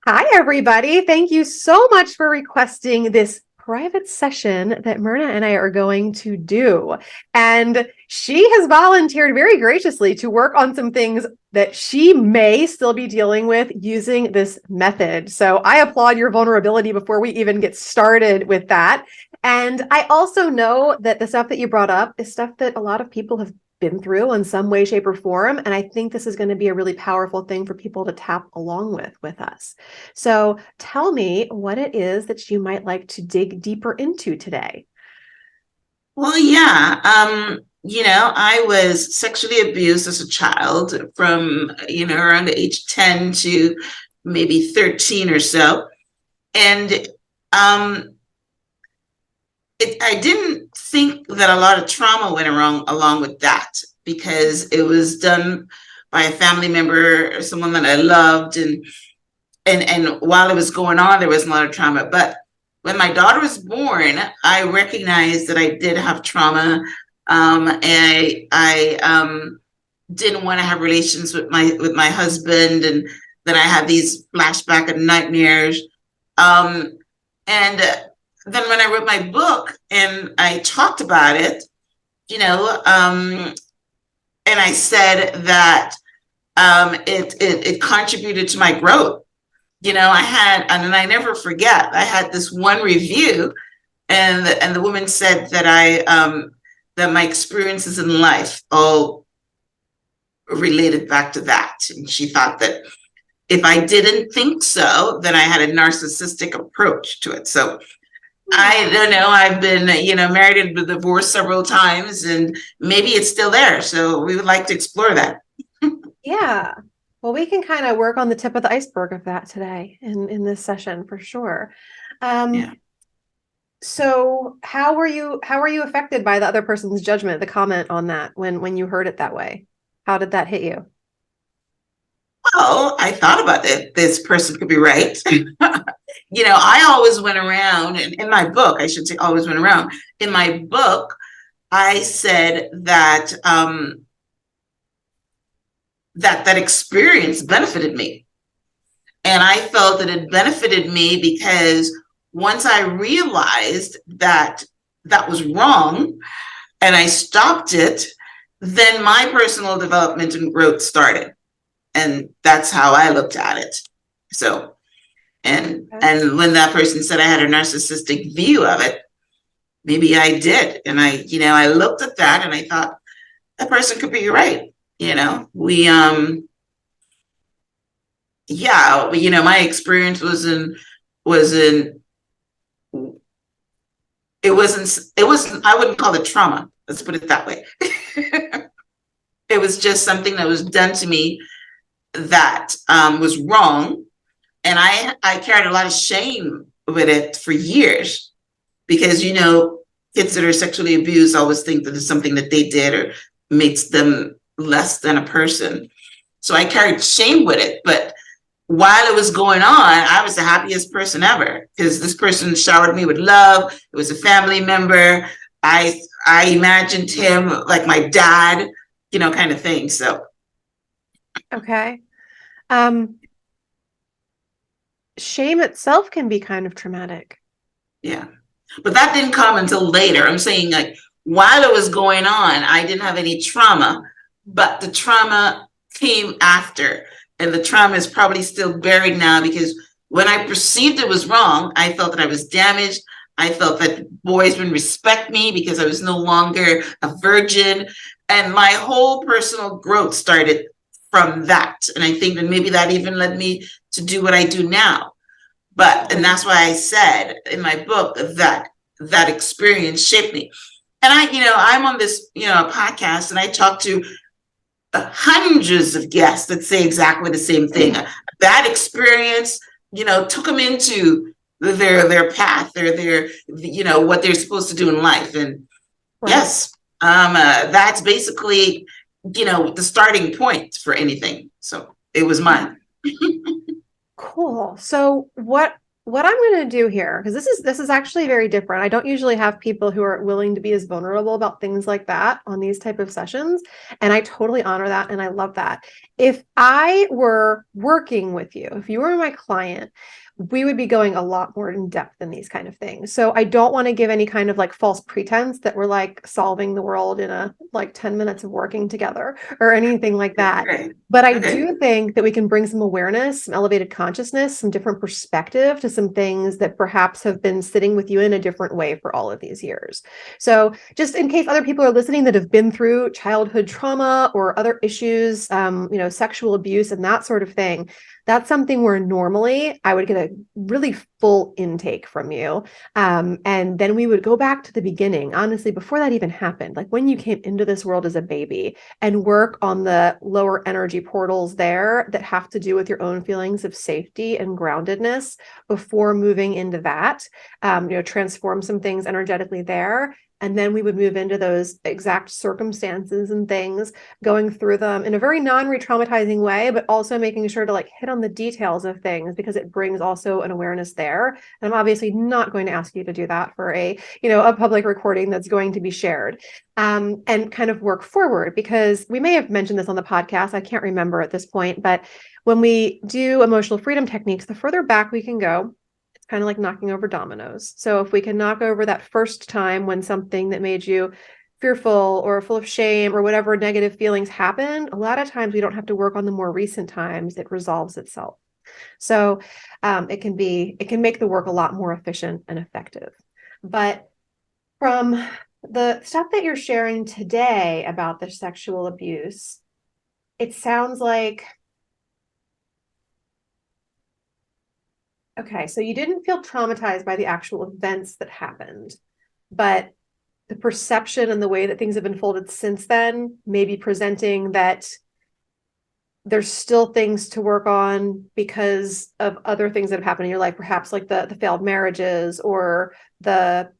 Hi, everybody. Thank you so much for requesting this private session that Myrna and I are going to do. And she has volunteered very graciously to work on some things that she may still be dealing with using this method. So I applaud your vulnerability before we even get started with that. And I also know that the stuff that you brought up is stuff that a lot of people have been through in some way, shape, or form. And I think this is going to be a really powerful thing for people to tap along with us. So tell me what it is that you might like to dig deeper into today. Well, yeah. I was sexually abused as a child from, around the age 10 to maybe 13 or so. And um, I didn't think that a lot of trauma went along with that because it was done by a family member or someone that I loved. And while it was going on, there wasn't a lot of trauma. But when my daughter was born, I recognized that I did have trauma, and I didn't want to have relations with my husband, and then I had these flashback and nightmares. And then when I wrote my book and I talked about it, you know, um, and I said that it contributed to my growth. I had, and I never forget, I had this one review, and the woman said that that my experiences in life all related back to that, and she thought that if I didn't think so, then I had a narcissistic approach to it. So I don't know. I've been, married and been divorced several times, and maybe it's still there. So we would like to explore that. Yeah. Well, we can kind of work on the tip of the iceberg of that today in this session for sure. Um, Yeah. so how were you affected by the other person's judgment, the comment on that when you heard it that way? How did that hit you? Well, I thought about it. This person could be right. I always went around, in my book, I should say, always went around. In my book, I said that that experience benefited me, and I felt that it benefited me because once I realized that that was wrong and I stopped it, then my personal development and growth started, and that's how I looked at it. So, Okay. and when that person said I had a narcissistic view of it, maybe I did. And I looked at that and I thought that person could be right. My experience was in it wasn't I wouldn't call it trauma. Let's put it that way. It was just something that was done to me that was wrong, and I carried a lot of shame with it for years because kids that are sexually abused always think that it's something that they did or makes them less than a person. So I carried shame with it, but while it was going on, I was the happiest person ever because this person showered me with love. It was a family member. I imagined him like my dad, kind of thing. So Okay. Um, Shame itself can be kind of traumatic. yeah, but that didn't come until later. I'm saying, like, while it was going on, I didn't have any trauma, but the trauma came after, and the trauma is probably still buried now because when I perceived it was wrong, I felt that I was damaged. I felt that boys wouldn't respect me because I was no longer a virgin, and my whole personal growth started from that. And I think that maybe that even led me to do what I do now. And Okay. that's why I said in my book that that experience shaped me. And I'm on this, podcast, and I talk to hundreds of guests that say exactly the same thing. That experience, took them into their path, their what they're supposed to do in life. And Right. yes, that's basically, the starting point for anything. So it was Yeah. mine. Cool. So what I'm going to do here, because this is actually very different. I don't usually have people who are willing to be as vulnerable about things like that on these type of sessions, and I totally honor that and I love that. If I were working with you, if you were my client, we would be going a lot more in depth in these kind of things. So I don't want to give any kind of like false pretense that we're like solving the world in a like 10 minutes of working together or anything like that. Right. But I Okay. do think that we can bring some awareness, some elevated consciousness, some different perspective to some things that perhaps have been sitting with you in a different way for all of these years. So, just in case other people are listening that have been through childhood trauma or other issues, sexual abuse and that sort of thing, that's something where normally I would get a really full intake from you. And then we would go back to the beginning, honestly, before that even happened, like when you came into this world as a baby and work on the lower energy portals there that have to do with your own feelings of safety and groundedness before moving into that, transform some things energetically there. And then we would move into those exact circumstances and things, going through them in a very non-re-traumatizing way, but also making sure to like hit on the details of things because it brings also an awareness there. And I'm obviously not going to ask you to do that for a public recording that's going to be shared. And kind of work forward, because we may have mentioned this on the podcast. I can't remember at this point, but when we do emotional freedom techniques, the further back we can go, it's kind of like knocking over dominoes. So if we can knock over that first time when something that made you fearful or full of shame or whatever negative feelings happened, a lot of times we don't have to work on the more recent times. It resolves itself. So it can make the work a lot more efficient and effective. But from the stuff that you're sharing today about the sexual abuse, it sounds like, okay, so you didn't feel traumatized by the actual events that happened, but the perception and the way that things have unfolded since then may be presenting that there's still things to work on because of other things that have happened in your life, perhaps like the failed marriages or the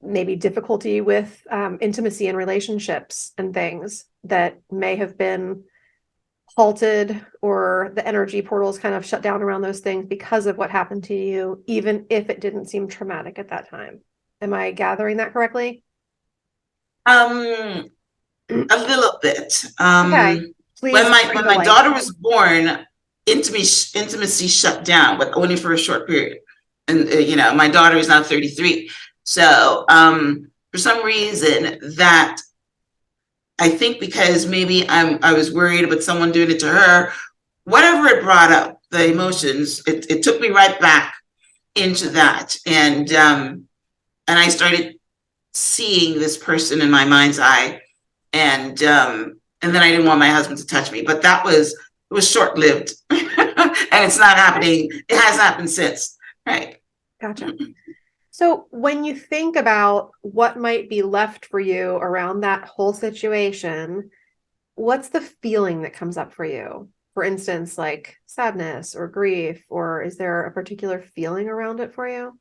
maybe difficulty with intimacy and relationships and things that may have been halted, or the energy portals kind of shut down around those things because of what happened to you, even if it didn't seem traumatic at that time. Am I gathering that correctly? Um, a little bit. Okay, When please my bring when the my light. daughter was born, intimacy shut down, but only for a short period. And my daughter is now 33. So for some reason that I think because maybe I was worried about someone doing it to her, whatever it brought up, the emotions, it took me right back into that. And I started seeing this person in my mind's eye, and then I didn't want my husband to touch me, but it was short lived, and it's not happening. It hasn't happened since, right? Gotcha. So when you think about what might be left for you around that whole situation, what's the feeling that comes up for you? For instance, like sadness or grief, or is there a particular feeling around it for you?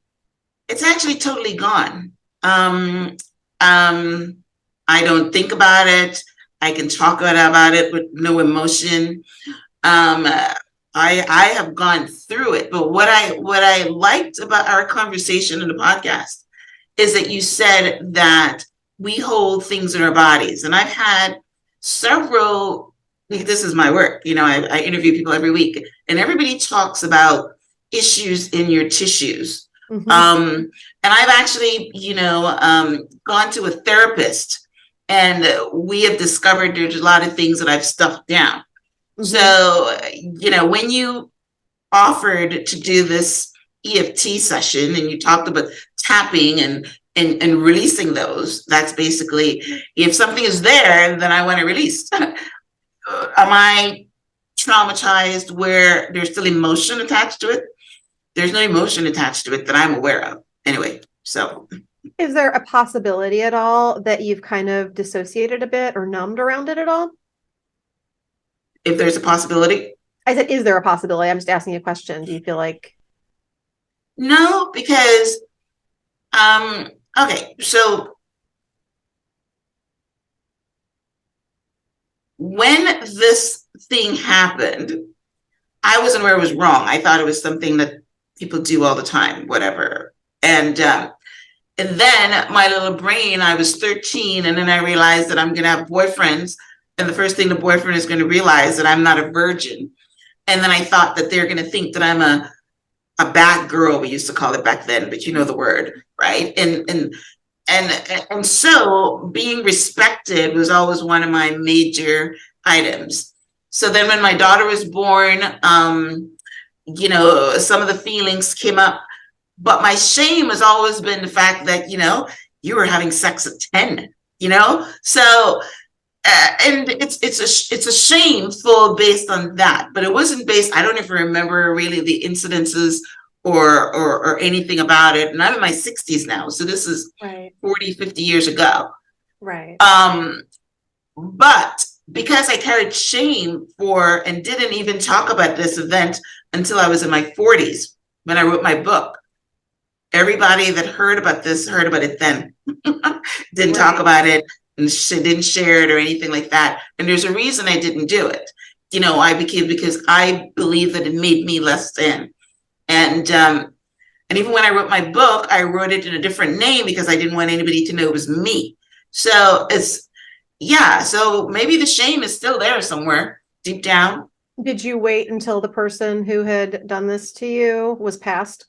It's actually totally gone. Um, um, I don't think about it. I can talk about it with no emotion. Um, I have gone through it, but what I liked about our conversation in the podcast is that you said that we hold things in our bodies, and I've had several. This is my work, I interview people every week, and everybody talks about issues in your tissues. Mm-hmm. And I've actually, gone to a therapist, and we have discovered there's a lot of things that I've stuffed down. Mm-hmm. So, when you offered to do this EFT session and you talked about tapping and releasing those, that's basically, if something is there, then I want to release. Am I traumatized where there's still emotion attached to it? There's no emotion attached to it that I'm aware of. Anyway, so Is there a possibility at all that you've kind of dissociated a bit or numbed around it at all? if there's a possibility, I said, is there a possibility? I'm just asking a question. Do you feel like, no, because um, okay, so when this thing happened, I wasn't aware it was wrong. I thought it was something that people do all the time, whatever. And then my little brain, I was 13, and then I realized that I'm going to have boyfriends. And the first thing the boyfriend is going to realize that I'm not a virgin. And then I thought that they're going to think that I'm a bad girl, we used to call it back then, but you know the word, right? And so being respected was always one of my major items. So then when my daughter was born, some of the feelings came up, but my shame has always been the fact that, you were having sex at 10, so and it's a shameful based on that, but it wasn't based. I don't even remember really the incidences or anything about it. And I'm in my 60s now, so this is Right. 40-50 years ago. Right. But because I carried shame for and didn't even talk about this event until I was in my 40s when I wrote my book. Everybody that heard about this heard about it then. Didn't talk about it and didn't share it or anything like that. And there's a reason I didn't do it. Because I believe that it made me less than. And even when I wrote my book, I wrote it in a different name because I didn't want anybody to know it was me. So so maybe the shame is still there somewhere deep down. Did you wait until the person who had done this to you was passed?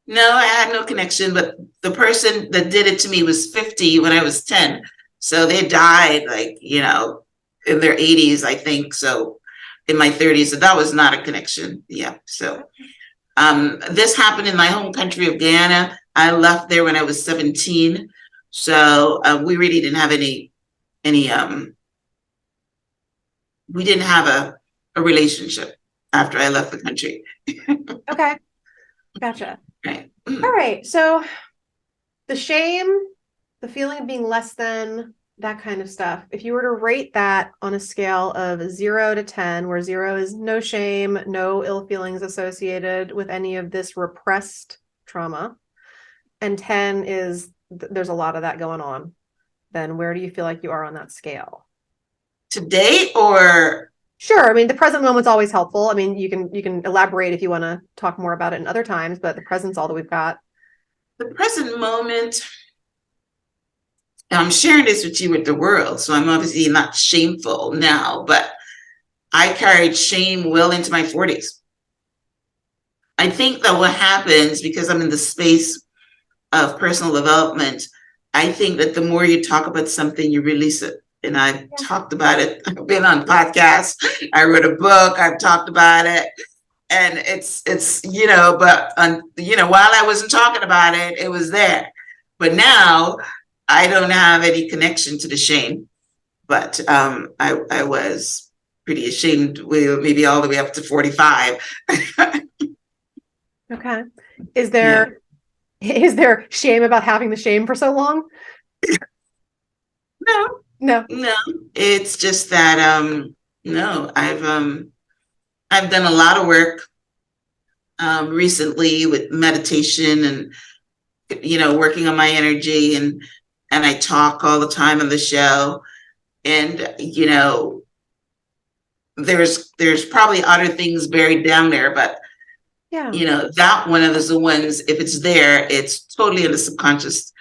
No, I had no connection, but the person that did it to me was 50 when I was 10. So they died in their 80s, I think. So in my 30s, so that was not a connection. Yeah. So this happened in my home country of Guyana. I left there when I was 17. So we really didn't have any we didn't have a relationship after I left the country. Okay. Gotcha. Right. All right. So the shame, the feeling of being less than, that kind of stuff. If you were to rate that on a scale of 0 to 10, where 0 is no shame, no ill feelings associated with any of this repressed trauma, and 10 is there's a lot of that going on, then where do you feel like you are on that scale? Today or Sure. I mean, the present moment's always helpful. I mean, you can elaborate if you want to talk more about it in other times, but the present's all that we've got. the present moment? I'm sharing this with you with the world, so I'm obviously not shameful now, but I carried shame well into my 40s. I think that what happens, because I'm in the space of personal development, I think that the more you talk about something, you release it. And I've talked about it. I've been on podcasts. I wrote a book. I've talked about it. And while I wasn't talking about it, it was there. But now I don't have any connection to the shame. But I was pretty ashamed, maybe all the way up to 45. Okay. Is there is there shame about having the shame for so long? No, No. no. It's just that no, I've done a lot of work recently with meditation and working on my energy, and I talk all the time on the show, and there's probably other things buried down there, but that one is the ones, if it's there, it's totally in the subconscious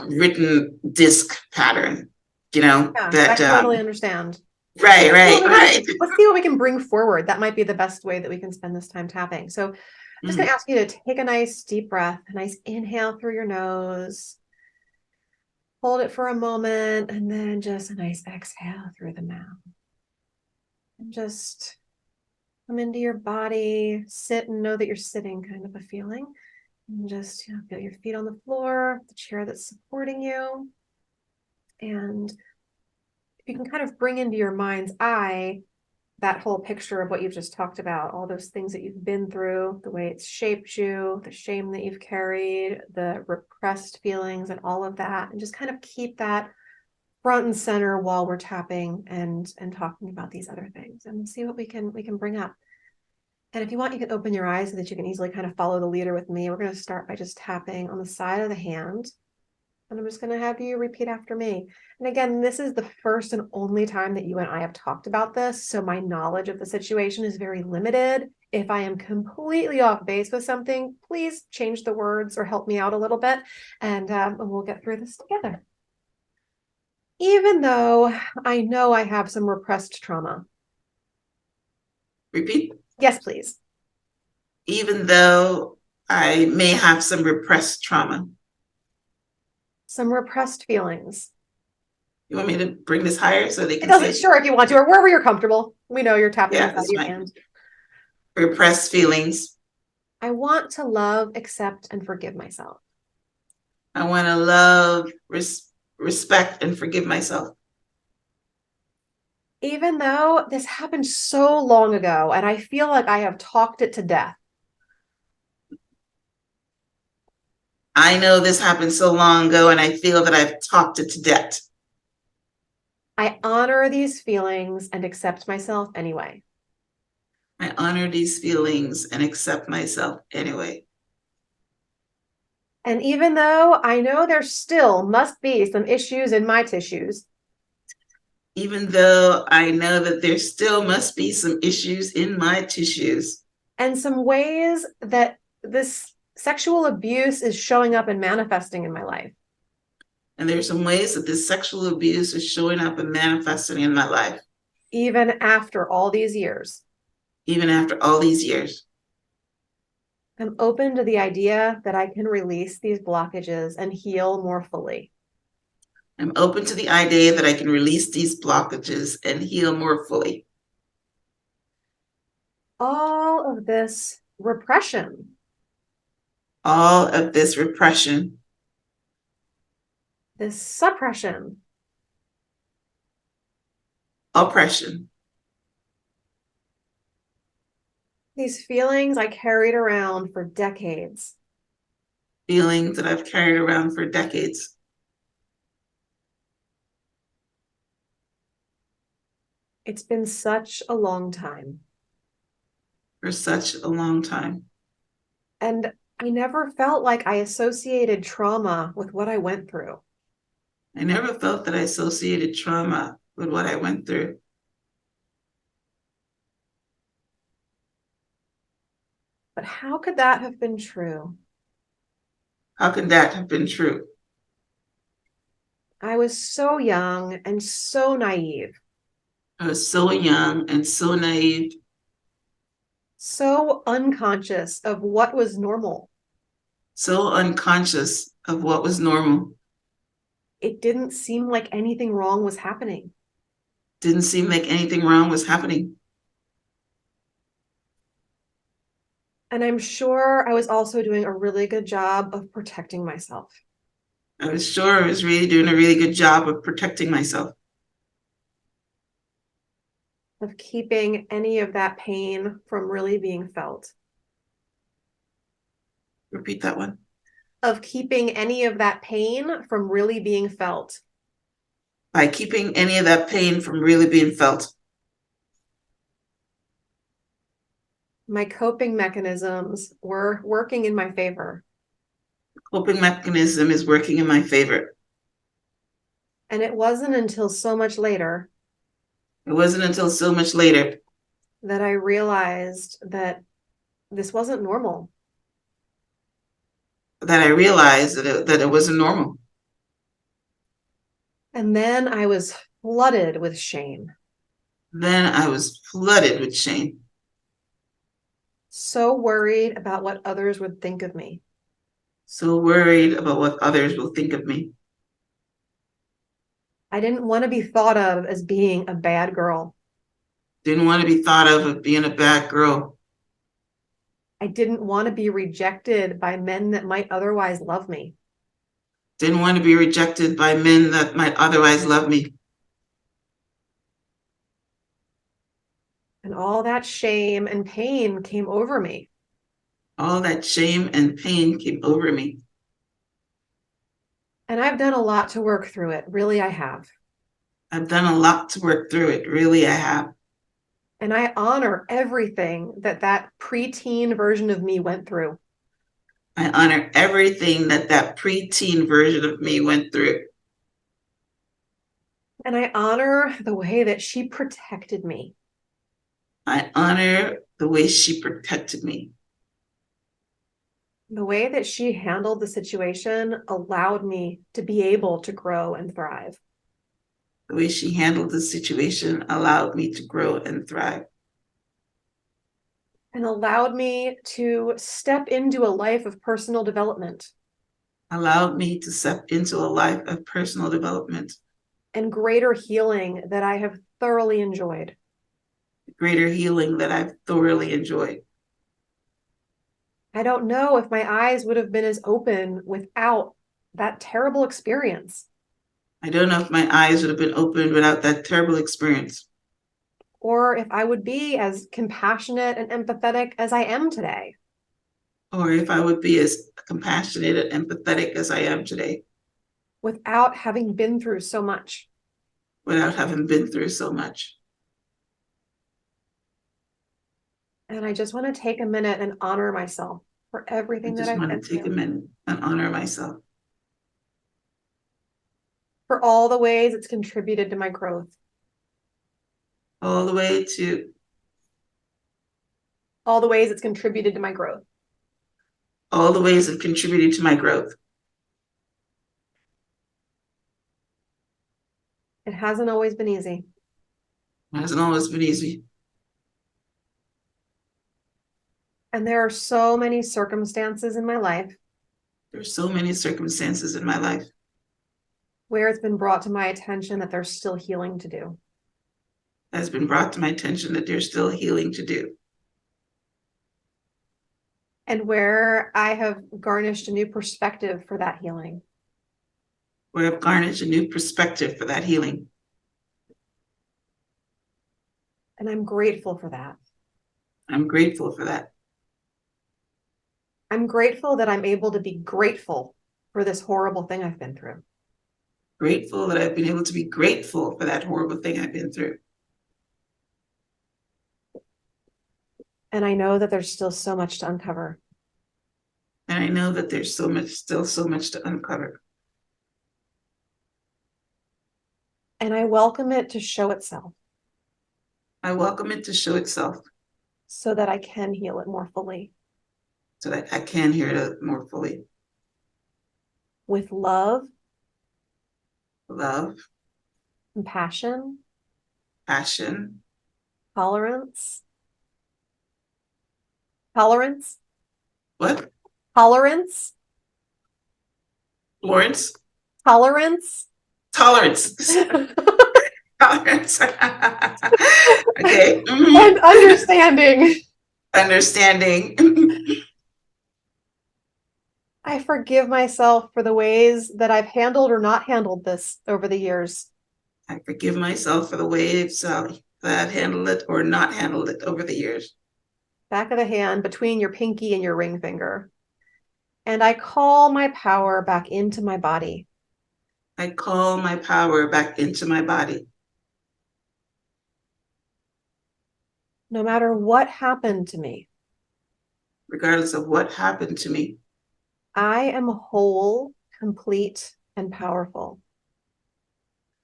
written disc pattern, I totally understand. Right. Let's see what we can bring forward. That might be the best way that we can spend this time tapping. So I'm just going to ask you to take a nice deep breath, a nice inhale through your nose, hold it for a moment, and then just a nice exhale through the mouth. And just come into your body, sit and know that you're sitting, kind of a feeling. And just feel your feet on the floor, the chair that's supporting you. And if you can kind of bring into your mind's eye that whole picture of what you've just talked about, all those things that you've been through, the way it's shaped you, the shame that you've carried, the repressed feelings and all of that, and just kind of keep that front and center while we're tapping and talking about these other things, and see what we can bring up. And if you want, you can open your eyes so that you can easily kind of follow the leader with me. We're going to start by just tapping on the side of the hand. And I'm just going to have you repeat after me. And again, this is the first and only time that you and I have talked about this. So my knowledge of the situation is very limited. If I am completely off base with something, please change the words or help me out a little bit. And we'll get through this together. Even though I know I have some repressed trauma. Repeat. Yes, please. Even though I may have some repressed trauma. Some repressed feelings. You want me to bring this higher so they can say? Sure, if you want to, or wherever you're comfortable. We know you're tapping Yeah, inside that's your fine. hand. Repressed feelings. I want to love, accept, and forgive myself. I want to love, respect, and forgive myself. Even though this happened so long ago and I feel like I have talked it to death. I know this happened so long ago and I feel that I've talked it to death. I honor these feelings and accept myself anyway. I honor these feelings and accept myself anyway. And even though I know there still must be some issues in my tissues. Even though I know that there still must be some issues in my tissues. And some ways that this sexual abuse is showing up and manifesting in my life. And there's some ways that this sexual abuse is showing up and manifesting in my life. Even after all these years. Even after all these years. I'm open to the idea that I can release these blockages and heal more fully. I'm open to the idea that I can release these blockages and heal more fully. All of this repression. All of this repression. This suppression. Oppression. These feelings I carried around for decades. Feelings that I've carried around for decades. It's been such a long time. For such a long time. And I never felt like I associated trauma with what I went through. I never felt that I associated trauma with what I went through. But how could that have been true? How can that have been true? I was so young and so naive. I was so young and so naive. So unconscious of what was normal. So unconscious of what was normal. It didn't seem like anything wrong was happening. Didn't seem like anything wrong was happening. And I'm sure I was also doing a really good job of protecting myself. I was sure I was really doing a really good job of protecting myself. Of keeping any of that pain from really being felt. Repeat that one. Of keeping any of that pain from really being felt. By keeping any of that pain from really being felt. My coping mechanisms were working in my favor. The coping mechanism is working in my favor. And it wasn't until so much later. It wasn't until so much later that I realized that this wasn't normal. That I realized that it wasn't normal. And then I was flooded with shame. Then I was flooded with shame. So worried about what others would think of me. So worried about what others will think of me. I didn't want to be thought of as being a bad girl. Didn't want to be thought of as being a bad girl. I didn't want to be rejected by men that might otherwise love me. Didn't want to be rejected by men that might otherwise love me. And all that shame and pain came over me. All that shame and pain came over me. And I've done a lot to work through it. Really, I have. I've done a lot to work through it. Really, I have. And I honor everything that preteen version of me went through. I honor everything that preteen version of me went through. And I honor the way that she protected me. I honor the way she protected me. The way that she handled the situation allowed me to be able to grow and thrive. The way she handled the situation allowed me to grow and thrive. And allowed me to step into a life of personal development. Allowed me to step into a life of personal development. And greater healing that I have thoroughly enjoyed. Greater healing that I've thoroughly enjoyed. I don't know if my eyes would have been as open without that terrible experience. I don't know if my eyes would have been opened without that terrible experience. Or if I would be as compassionate and empathetic as I am today. Or if I would be as compassionate and empathetic as I am today. Without having been through so much. Without having been through so much. And I just want to take a minute and honor myself for everything that I've been through. I just want to take a minute and honor myself. For all the ways it's contributed to my growth. All the ways it's contributed to my growth. All the ways it contributed to my growth. It hasn't always been easy. It hasn't always been easy. And there are so many circumstances in my life. There's so many circumstances in my life. Where it's been brought to my attention that there's still healing to do. Has been brought to my attention that there's still healing to do. And where I have garnished a new perspective for that healing. Where I've garnished a new perspective for that healing. And I'm grateful for that. I'm grateful for that. I'm grateful that I'm able to be grateful for this horrible thing I've been through. Grateful that I've been able to be grateful for that horrible thing I've been through. And I know that there's still so much to uncover. And I know that there's still so much to uncover. And I welcome it to show itself. I welcome it to show itself. So that I can heal it more fully. So that I can hear it more fully. With love. Love. Compassion. Passion. Tolerance. What? Tolerance. Lawrence? Tolerance. Tolerance. Tolerance. Okay. And understanding. Understanding. I forgive myself for the ways that I've handled or not handled this over the years. I forgive myself for the ways that I've handled it or not handled it over the years. Back of the hand between your pinky and your ring finger. And I call my power back into my body. I call my power back into my body. No matter what happened to me. Regardless of what happened to me. I am whole, complete, and powerful.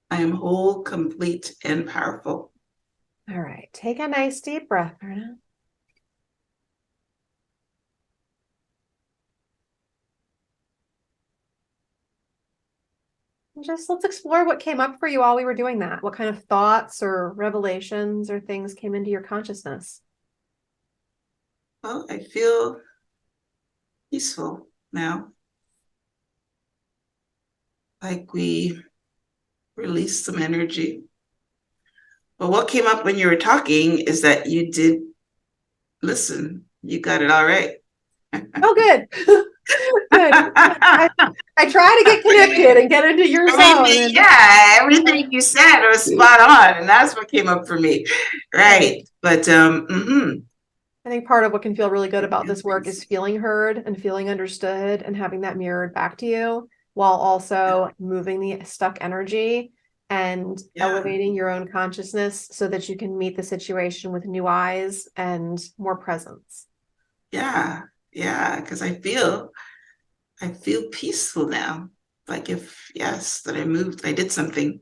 I am whole, complete, and powerful. All right. Take a nice deep breath, Myrna. Just let's explore what came up for you while we were doing that. What kind of thoughts or revelations or things came into your consciousness? Well, I feel peaceful now. Like we released some energy. But what came up when you were talking is that you did listen. You got it all right. Oh, good. Good. I try to get connected and get into your zone. Yeah, everything you said was spot on, and that's what came up for me. Right. But I think part of what can feel really good about this work is feeling heard and feeling understood and having that mirrored back to you, while also moving the stuck energy and elevating your own consciousness so that you can meet the situation with new eyes and more presence. Yeah. Yeah, because I feel peaceful now. Like if, yes, that I moved, I did something.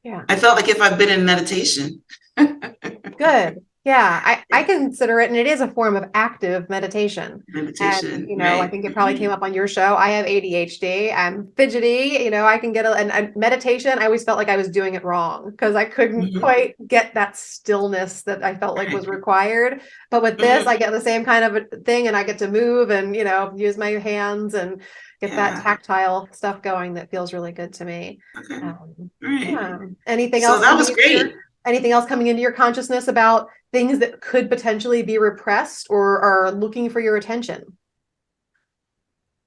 Yeah. I felt like if I've been in meditation. Good. Yeah, I consider it, and it is a form of active meditation. And, Meditation, I right? think it probably came up on your show. I have ADHD. I'm fidgety. I can get and meditation, I always felt like I was doing it wrong because I couldn't Mhm. quite get that stillness that I felt like was Right. required. But with this, I Mhm. get the same kind of a thing, and I get to move and, use my hands and get that Yeah. tactile stuff going that feels really good to me. Okay. Right. Yeah. Anything So else that coming was into your great. anything else coming into your consciousness about things that could potentially be repressed or are looking for your attention?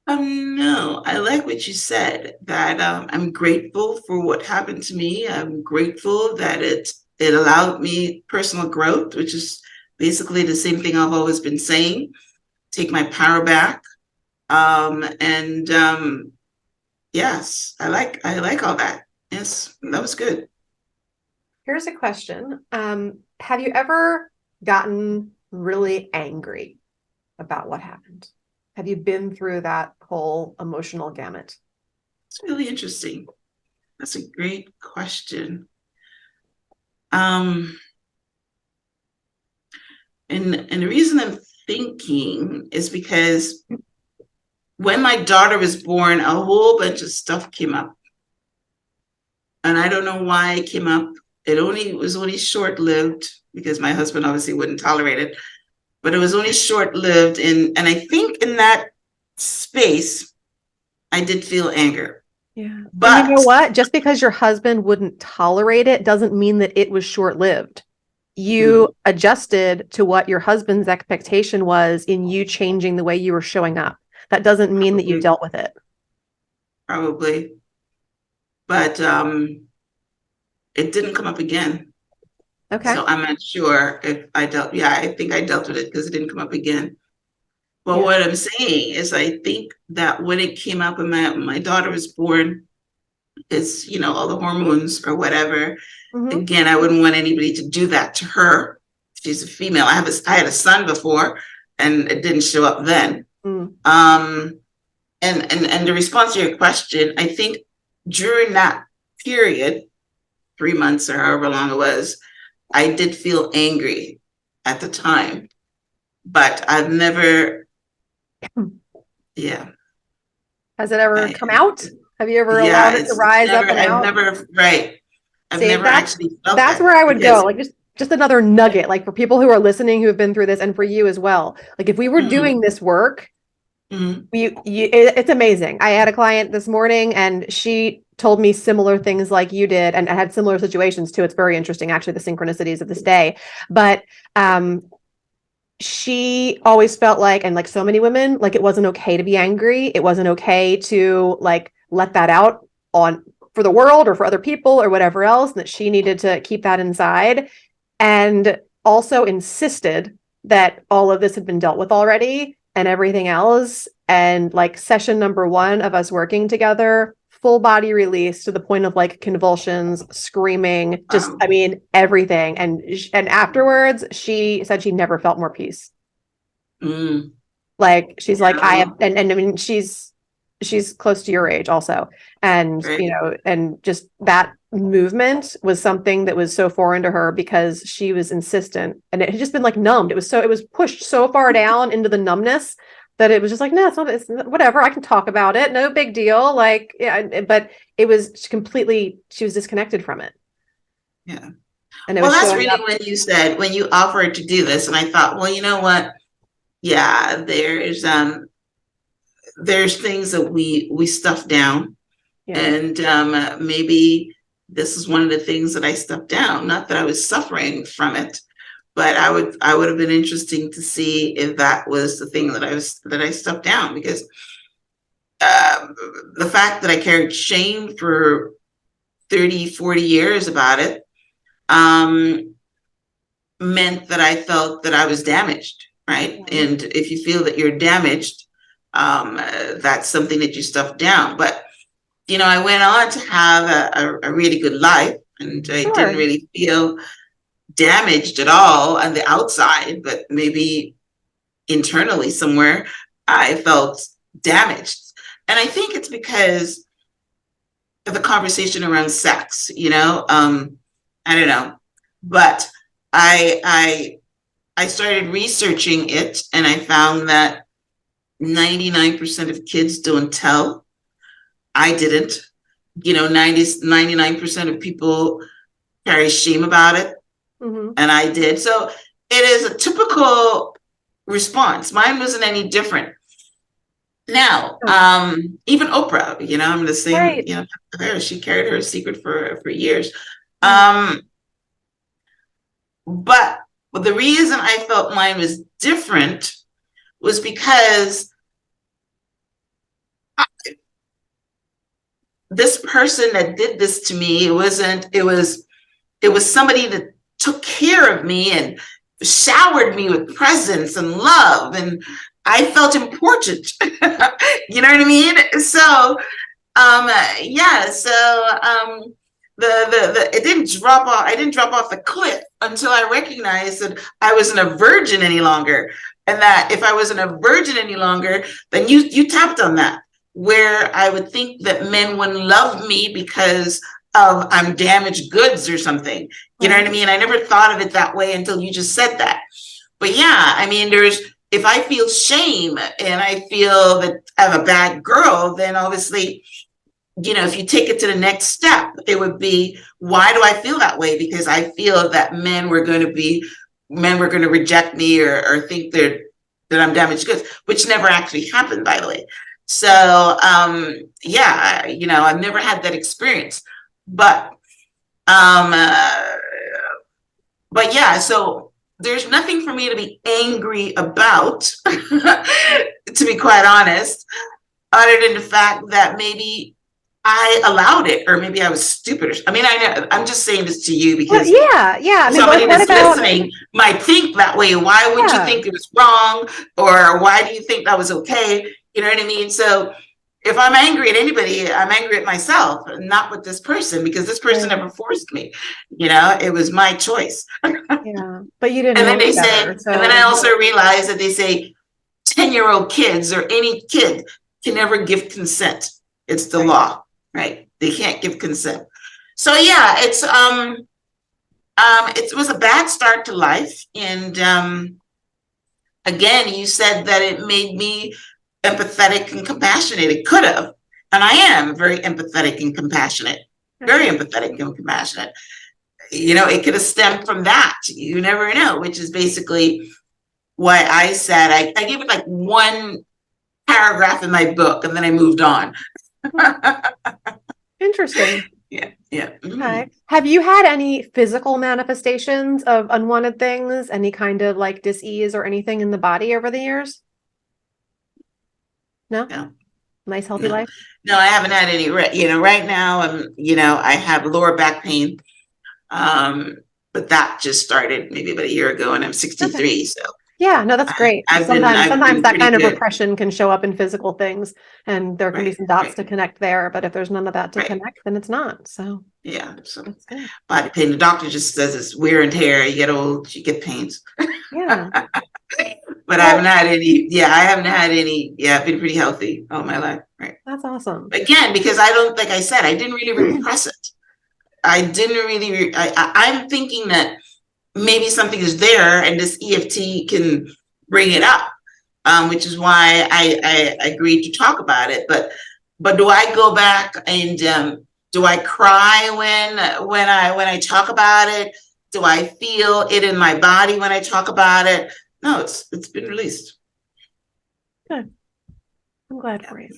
No, I like what you said, that I'm grateful for what happened to me. I'm grateful that it allowed me personal growth, which is basically the same thing I've always been saying, take my power back. And yes, I like all that. Yes, that was good. Here's a question. Have you ever gotten really angry about what happened? Have you been through that whole emotional gamut? It's really interesting. That's a great question. Um, and the reason I'm thinking is because when my daughter was born, a whole bunch of stuff came up. And I don't know why it came up. It was only short-lived because my husband obviously wouldn't tolerate it, but it was only short-lived. And I think in that space, I did feel anger. Yeah. And you know But what? Just because your husband wouldn't tolerate it doesn't mean that it was short-lived. You mm, adjusted to what your husband's expectation was in you changing the way you were showing up. That doesn't mean that you probably, dealt with it. probably, but it didn't come up again. Okay. So I'm not sure if I dealt. Yeah, I think I dealt with it because it didn't come up again. But Yeah. what I'm saying is, I think that when it came up when my daughter was born, it's, all the hormones or whatever. Hmm. Again, I wouldn't want anybody to do that to her. She's a female. I had a son before, and it didn't show up then. Mm. Um, and the response to your question, I think during that period, 3 months or however long it was, I did feel angry at the time, but I've never, yeah, Has it ever I, come out? Have you ever yeah, allowed it to it's rise never, up and I've out? never, right. I've See, never actually felt that's that where I would go. because, Like just another nugget, like for people who are listening who have been through this and for you as well. Like if we were mm, doing this work, mm, it's amazing. I had a client this morning and she told me similar things like you did and had similar situations too. It's very interesting, actually, the synchronicities of this day. But um, she always felt like, and like so many women, like it wasn't okay to be angry. It wasn't okay to like let that out on for the world or for other people or whatever else, and that she needed to keep that inside. And also insisted that all of this had been dealt with already and everything else. And like session number one of us working together, full body release to the point of like convulsions, screaming, just I um, mean everything. And afterwards, she said she never felt more peace. mm, Like she's like I have, well, and I mean she's close to your age also, and right. and just that movement was something that was so foreign to her because she was insistent, and it had just been like numbed. It was pushed so far down into the numbness that it was just like, no, it's not whatever. I can talk about it, no big deal. Like, yeah, but it was completely she was disconnected from it, Yeah. and it Well, was that's showing really up. when you said, when you offered to do this, and I thought, well, you know what? Yeah, there's things that we stuff down, Yeah, and maybe this is one of the things that I stuffed down. Not that I was suffering from it, but I would have been interesting to see if that was the thing that I stuffed down, because uh, the fact that I carried shame for 30, 40 years about it, um, meant that I felt that I was damaged, right? yeah, And if you feel that you're damaged, that's something that you stuff down. But, I went on to have a really good life, and I didn't sure. really feel damaged at all on the outside, but maybe internally somewhere. I felt damaged. And I think it's because of the conversation around sex, I don't know. But I started researching it, and I found that 99% of kids don't tell. I didn't. 99% of people carry shame about it, Mm-hmm. and I did. So it is a typical response. Mine wasn't any different. Now, even Oprah, I'm the same, Right. she carried her secret for years. Right. But the reason I felt mine was different was because this person that did this to me, it was somebody that took care of me and showered me with presents and love, and I felt important. You know what I mean? So yeah, so the it didn't drop off. I didn't drop off the cliff until I recognized that I wasn't a virgin any longer, and that if I wasn't a virgin any longer, then you tapped on that, where I would think that men wouldn't love me because of I'm damaged goods or something. You know what I mean? I never thought of it that way until you just said that. But yeah, I mean, if I feel shame and I feel that I'm a bad girl, then obviously, if you take it to the next step, it would be, why do I feel that way? Because I feel that men were going to reject me or think that I'm damaged goods, which never actually happened, by the way. So, yeah, I've never had that experience, but, um, uh, but yeah, so there's nothing for me to be angry about, to be quite honest, other than the fact that maybe I allowed it, or maybe I was stupid. I mean, I'm just saying this to you because Yeah. I mean, somebody what that's about, listening might think that way. Why would you yeah, think it was wrong? Or why do you think that was okay? You know what I mean? So if I'm angry at anybody, I'm angry at myself, not with this person, because this person right. never forced me. It was my choice. Yeah. But you didn't And know then any they say, better. and then I So, also realized that they say 10-year-old kids or any kid can never give consent. It's the right. law, right? They can't give consent. So yeah, it was a bad start to life. And again, you said that it made me empathetic and compassionate. It could have. And I am very empathetic and compassionate, very empathetic and compassionate. It could have stemmed from that. You never know, which is basically why I said I gave it like one paragraph in my book and then I moved on. Interesting. Yeah, yeah. Okay. Have you had any physical manifestations of unwanted things, any kind of like dis-ease or anything in the body over the years? No? No, Nice, healthy no, life? no. I haven't had any. Right now, I have lower back pain. But that just started maybe about a year ago, and I'm Okay. 63. So Yeah, no, that's great. I've Sometimes been that pretty kind of good. repression can show up in physical things, and there can be Right, some dots right, to connect there. But if there's none of that to right. connect, then it's not. So Yeah. So that's good. body pain. The doctor just says it's wear and tear. You get old, you get pains. Yeah. But I haven't Well, had any. Yeah, I haven't had any. Yeah, I've been pretty healthy all my life. Right. that's awesome. Again, because I don't, like I said, I didn't really repress it. I didn't really. I'm thinking that maybe something is there, and this EFT can bring it up, which is why I agreed to talk about it. But do I go back and do I cry when I talk about it? Do I feel it in my body when I talk about it? No, it's been released. Good. I'm glad for you.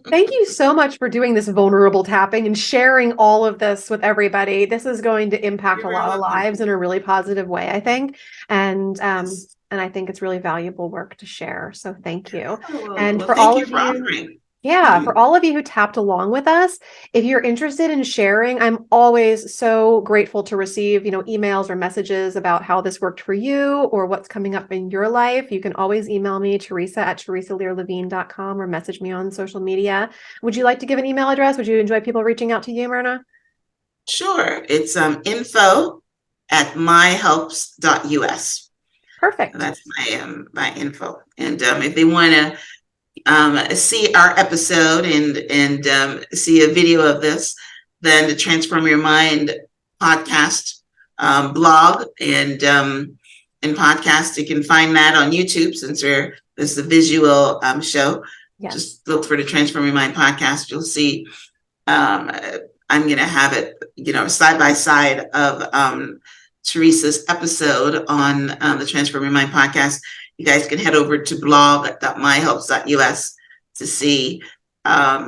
Thank you so much for doing this vulnerable tapping and sharing all of this with everybody. This is going to impact You're a very lot of welcome. lives in a really positive way, I think. Yes. And I think it's really valuable work to share. So thank you. Oh, And well, for thank all you of for you, offering. yeah, Mhm. for all of you who tapped along with us, if you're interested in sharing, I'm always so grateful to receive, emails or messages about how this worked for you or what's coming up in your life. You can always email me, Theresa@theresalearlevine.com, or message me on social media. Would you like to give an email address? Would you enjoy people reaching out to you, Myrna? Sure. It's info@myhelps.us. Perfect. That's my info. And if they want to see our episode and see a video of this, then the Transform Your Mind podcast blog and podcast, you can find that on YouTube since this is a visual show. Yes. Just look for the Transform Your Mind podcast. You'll see I'm going to have it, side by side of Theresa's episode on the Transform Your Mind podcast. You guys can head over to blog.myhelps.us to see, all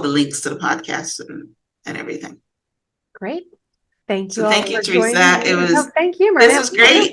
the links to the podcast and everything. Great. Thank you So all thank you, for Theresa. joining me. It was, thank you, Myrna. this was great.